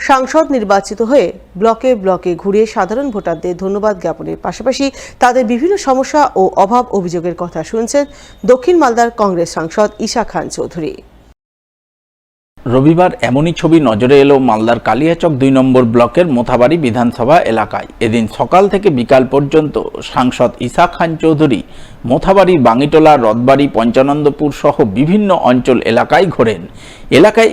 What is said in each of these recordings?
সাংসদ নির্বাচিত হয়ে ব্লকে ব্লকে ঘুরে সাধারণ ভোটারদের ধন্যবাদ জ্ঞাপনের পাশাপাশি তাদের বিভিন্ন সমস্যা ও অভাব অভিযোগের কথা শুনছেন দক্ষিণ মালদার কংগ্রেস সাংসদ ঈশা খান চৌধুরী। রবিবার এমনই ছবি নজরে এলো মালদার কালিয়াচক ২ নম্বর ব্লকের মোথাবাড়ি বিধানসভা এলাকায়। এদিন সকাল থেকে বিকাল পর্যন্ত সাংসদ ঈশা খান চৌধুরী মোথাবাড়ি, বাঙ্গিটোলা, রথবাড়ি, পঞ্চানন্দপুর সহ বিভিন্ন অঞ্চল এলাকায় ঘোরেন।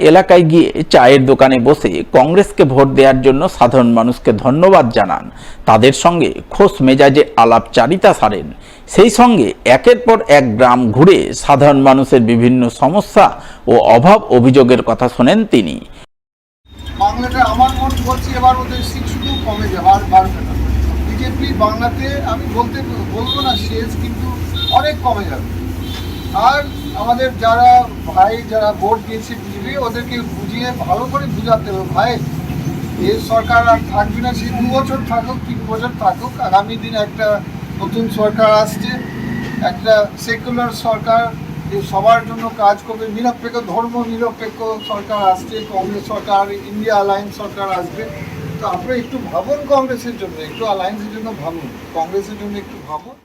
এলাকায় গিয়ে চায়ের দোকানে বসে কংগ্রেসকে ভোট দেওয়ার জন্য সাধারণ মানুষকে ধন্যবাদ জানান। তাদের সঙ্গে খোশ মেজাজে আলাপচারিতা সারেন। সেই সঙ্গে একের পর এক গ্রাম ঘুরে সাধারণ মানুষের বিভিন্ন সমস্যা ও অভাব অভিযোগের কথা শোনেন তিনি। বাংলাতে আমার মন বলছি এবার ওদের সিট শুধু কমে যাবে, আর বাড়বে না। বিজেপি বাংলাতে আমি বলবো না শেষ, কিন্তু অনেক কমে যাবে। আর আমাদের যারা ভোট দিয়েছে বিজেপি, ওদেরকে বুঝিয়ে ভালো করে বুঝাতে হবে, ভাই এই সরকার আর থাকবে না, সে 2 বছর থাকুক, 3 বছর থাকুক, আগামী দিনে একটা নতুন সরকার আসছে, একটা সেকুলার সরকার যে সবার জন্য কাজ করবে, নিরপেক্ষ ধর্ম নিরপেক্ষ সরকার আসছে, কংগ্রেস সরকার, ইন্ডিয়া অ্যালায়েন্স সরকার আসবে। তো আপনারা একটু ভাবুন কংগ্রেসের জন্য, একটু অ্যালায়েন্সের জন্য ভাবুন, কংগ্রেসের জন্য একটু ভাবুন।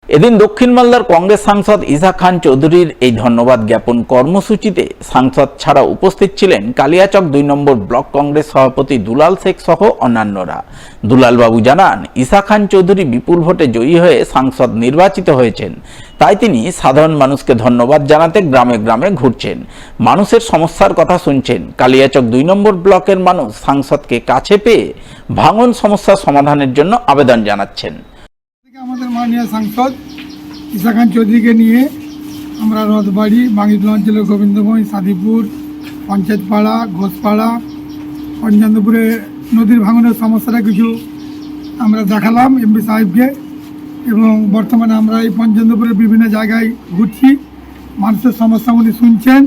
এদিন দক্ষিণ মালদার কংগ্রেস সাংসদ ঈশা খান চৌধুরীর এই ধন্যবাদ জ্ঞাপন কর্মসূচিতে সাংসদ ছাড়া উপস্থিত ছিলেন কালিয়াচক ২ নম্বর ব্লক কংগ্রেস সভাপতি দুলাল শেখ সহ অন্যান্যরা। দুলালবাবু জানান, ঈশা খান চৌধুরী বিপুল ভোটে জয়ী হয়ে সাংসদ নির্বাচিত হয়েছেন, তাই তিনি সাধারণ মানুষকে ধন্যবাদ জানাতে গ্রামে গ্রামে ঘুরছেন, মানুষের সমস্যার কথা শুনছেন। কালিয়াচক ২ নম্বর ব্লকের মানুষ সাংসদকে কাছে পেয়ে ভাঙন সমস্যার সমাধানের জন্য আবেদন জানাচ্ছেন। আমাদের মাননীয় সাংসদ ঈশা খান চৌধুরীকে নিয়ে আমরা রথবাড়ি, বাঙ্গিটোলা অঞ্চলের গোবিন্দগঞ্জ, সাদিপুর, পঞ্চায়েতপাড়া, ঘোষপাড়া, পঞ্চানন্দপুরে নদীর ভাঙনের সমস্যাটা কিছু আমরা দেখালাম এমপি সাহেবকে, এবং বর্তমানে আমরা এই পঞ্চানন্দপুরের বিভিন্ন জায়গায় ঘুরছি, মানুষের সমস্যাগুলি শুনছেন।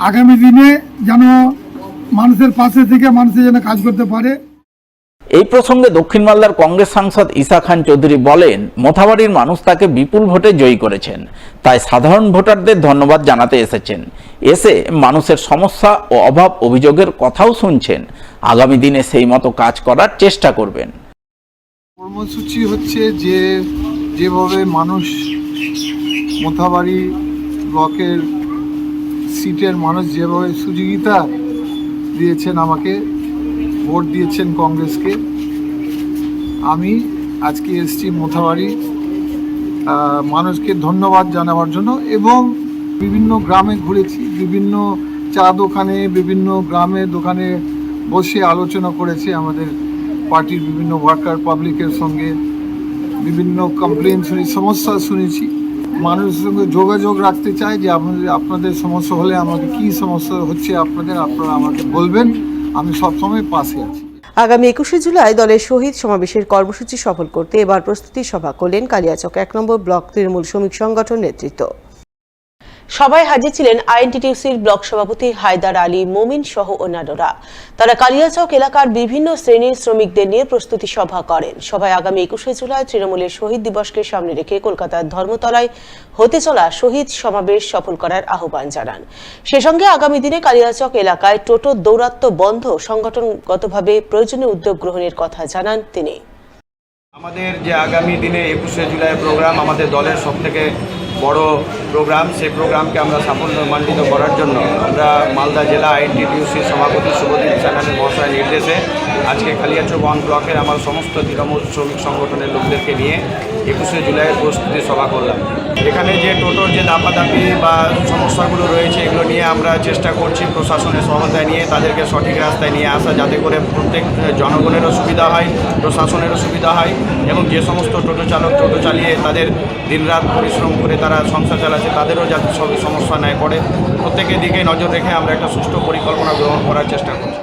আগামী দিনে যেন মানুষের পাশে থেকে মানুষের যেন কাজ করতে পারে। এই প্রসঙ্গে দক্ষিণ মালদার কংগ্রেস সাংসদ ঈশা খান চৌধুরী বলেন, মোথাবাড়ির মানুষ তাকে বিপুল ভোটে জয়ী করেছেন, তাই সাধারণ ভোটারদের ধন্যবাদ জানাতে এসেছেন। এসে মানুষের সমস্যা ও অভাব অভিযোগের কথাও শুনছেন। আগামী দিনে সেই মতো কাজ করার চেষ্টা করবেন। কর্মসূচি হচ্ছে যেভাবে মানুষ মোথাবাড়ি ব্লকের সিটের মানুষ যেভাবে সুযোগিতা দিয়েছেন, আমাকে ভোট দিয়েছেন কংগ্রেসকে, আমি আজকে এসেছি মোথাবাড়ি মানুষকে ধন্যবাদ জানাবার জন্য, এবং বিভিন্ন গ্রামে ঘুরেছি, বিভিন্ন চা দোকানে, বিভিন্ন গ্রামে দোকানে বসে আলোচনা করেছি আমাদের পার্টির বিভিন্ন ওয়ার্কার পাবলিকের সঙ্গে, বিভিন্ন কমপ্লেন শুনি, সমস্যা শুনেছি। মানুষের সঙ্গে যোগাযোগ রাখতে চাই যে আপনাদের সমস্যা হলে আমাকে কী সমস্যা হচ্ছে আপনারা আমাকে বলবেন, আমি সবসময় পাশে আছি। আগামী ২১শে জুলাই দলের শহীদ সমাবেশের কর্মসূচি সফল করতে এবার প্রস্তুতি সভা করলেন কালিয়াচক ১ নম্বর ব্লক তৃণমূল শ্রমিক সংগঠন নেতৃত্ব। সভায় হাজির ছিলেন আইএনটিটিউসির ব্লক সভাপতি হায়দার আলী মোমিন সহ অন্যান্যরা। তারা কালিয়াচক এলাকার বিভিন্ন শ্রেণীর শ্রমিকদের নিয়ে প্রস্তুতি সভা করেন। সভায় আগামী ২১শে জুলাই তৃণমূলের শহীদ দিবসকে সামনে রেখে কলকাতার ধর্মতলায় হতে চলা শহীদ সমাবেশ সফল করার আহ্বান জানান। সে সঙ্গে আগামী দিনে কালিয়াচক এলাকায় টোটো দৌরাত্ম্য বন্ধ, সংগঠনগতভাবে প্রয়োজনীয় উদ্যোগ গ্রহণের কথা জানান তিনি। আমাদের যে আগামী দিনে ২১শে জুলাই প্রোগ্রাম, আমাদের দলের সবথেকে বড় প্রোগ্রাম, সেই প্রোগ্রামকে আমরা সাফল্যমণ্ডিত করার জন্য আমরা মালদা জেলা আইএনটিটিউসির সভাপতি শুভদীপ সান্যাল মহাশয়ের নির্দেশে আজকে কালিয়াচক 1 ব্লকের আমার সমস্ত তৃণমূল শ্রমিক সংগঠনের লোকদেরকে নিয়ে ২১শে জুলাইয়ের প্রস্তুতি সভা করলাম। এখানে যে টোটোর যে দাপাদাপি বা সমস্যাগুলো রয়েছে, এগুলো নিয়ে আমরা চেষ্টা করছি প্রশাসনের সহায়তায় নিয়ে তাদেরকে সঠিক রাস্তায় নিয়ে আসা, যাতে করে প্রত্যেক জনগণেরও সুবিধা হয়, প্রশাসনেরও সুবিধা হয়, এবং যে সমস্ত টোটো চালক টোটো চালিয়ে তাদের দিনরাত পরিশ্রম করে তারা সংসার চালাচ্ছে, তাদেরও যাতে সবই সমস্যা না পড়ে, প্রত্যেকের দিকে নজর রেখে আমরা একটা সুষ্ঠু পরিকল্পনা গ্রহণ করার চেষ্টা করছি।